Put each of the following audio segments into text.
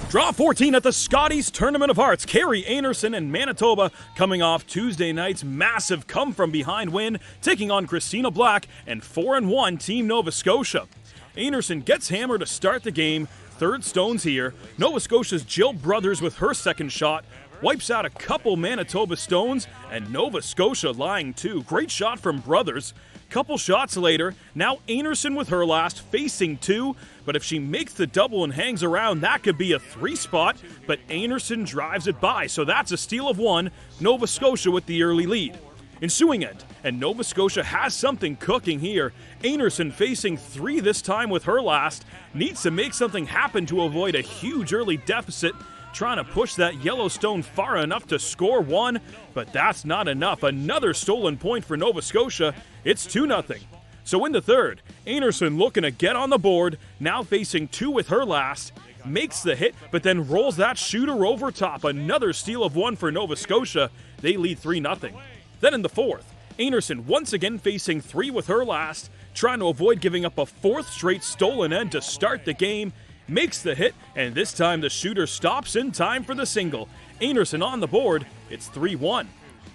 Draw 14 at the Scotties Tournament of Hearts. Kerri, Einarson, and Manitoba coming off Tuesday night's massive come-from-behind win, taking on Christina Black and 4-1 Team Nova Scotia. Einarson gets hammered to start the game. Third stones here. Nova Scotia's Jill Brothers with her second shot wipes out a couple Manitoba stones, and Nova Scotia lying two. Great shot from Brothers. Couple shots later, now Einarson with her last, facing two, but if she makes the double and hangs around, that could be a three spot, but Einarson drives it by, so that's a steal of one. Nova Scotia with the early lead. Ensuing end, and Nova Scotia has something cooking here. Einarson facing three this time with her last, needs to make something happen to avoid a huge early deficit, trying to push that Yellowstone far enough to score one, but that's not enough. Another stolen point for Nova Scotia. It's 2-0. So in the third, Einarson looking to get on the board, now facing two with her last, makes the hit, but then rolls that shooter over top. Another steal of one for Nova Scotia. They lead 3-0. Then in the fourth, Einarson once again facing three with her last, trying to avoid giving up a fourth straight stolen end to start the game. Makes the hit, and this time the shooter stops in time for the single. Einarson on the board, it's 3-1.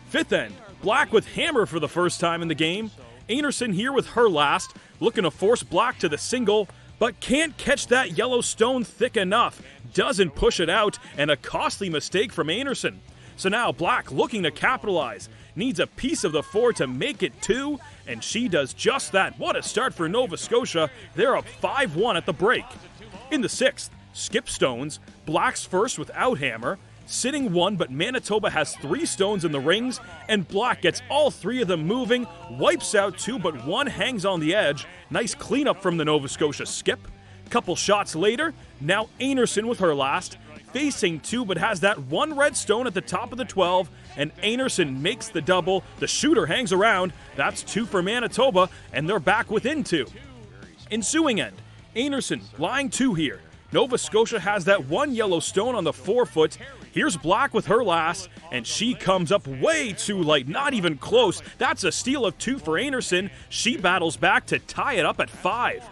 Fifth end, Black with hammer for the first time in the game. Einarson here with her last, looking to force Black to the single, but can't catch that yellow stone thick enough. Doesn't push it out, and a costly mistake from Einarson. So now Black looking to capitalize. Needs a piece of the four to make it two, and she does just that. What a start for Nova Scotia. They're up 5-1 at the break. In the sixth, skip stones, Black's first without hammer, sitting one, but Manitoba has three stones in the rings, and Black gets all three of them moving, wipes out two, but one hangs on the edge. Nice cleanup from the Nova Scotia skip. Couple shots later, now Einarson with her last, facing two, but has that one red stone at the top of the 12, and Einarson makes the double. The shooter hangs around. That's two for Manitoba, and they're back within two. Ensuing end, Einarson lying two here. Nova Scotia has that one yellow stone on the 4-foot. Here's Black with her last, and she comes up way too light, not even close. That's a steal of two for Einarson. She battles back to tie it up at 5.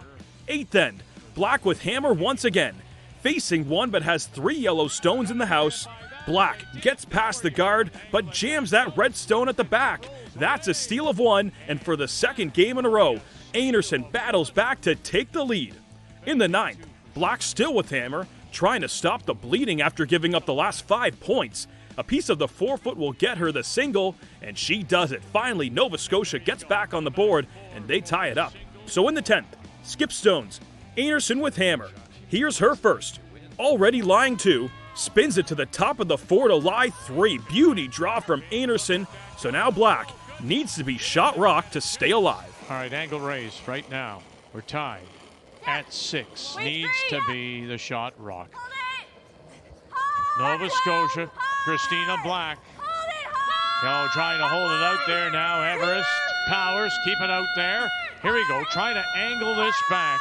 Eighth end, Black with hammer once again. Facing one, but has three yellow stones in the house. Black gets past the guard, but jams that red stone at the back. That's a steal of one, and for the second game in a row, Einarson battles back to take the lead. In the ninth, Black still with hammer, trying to stop the bleeding after giving up the last 5 points. A piece of the 4-foot will get her the single, and she does it. Finally, Nova Scotia gets back on the board, and they tie it up. So in the 10th, skip stones, Einarson with hammer. Here's her first. Already lying two, spins it to the top of the 4 to lie 3. Beauty draw from Einarson. So now Black needs to be shot rock to stay alive. All right, angle raised right now. We're tied at 6. Needs to be the shot rock. Nova Scotia, Christina Black. Trying to hold it out there now. Everest, Powers, keep it out there. Here we go, trying to angle this back.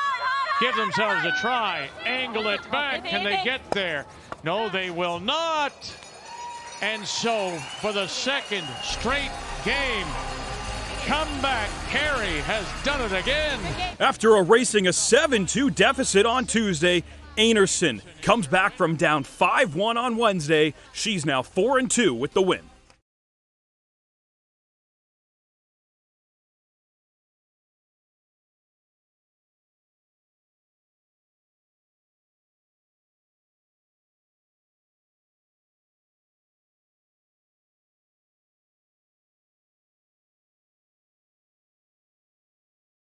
Give themselves a try. Angle it back. Can they get there? No, they will not. And so, for the second straight game, comeback, Kerri has done it again. After erasing a 7-2 deficit on Tuesday, Einarson comes back from down 5-1 on Wednesday. She's now 4-2 with the win.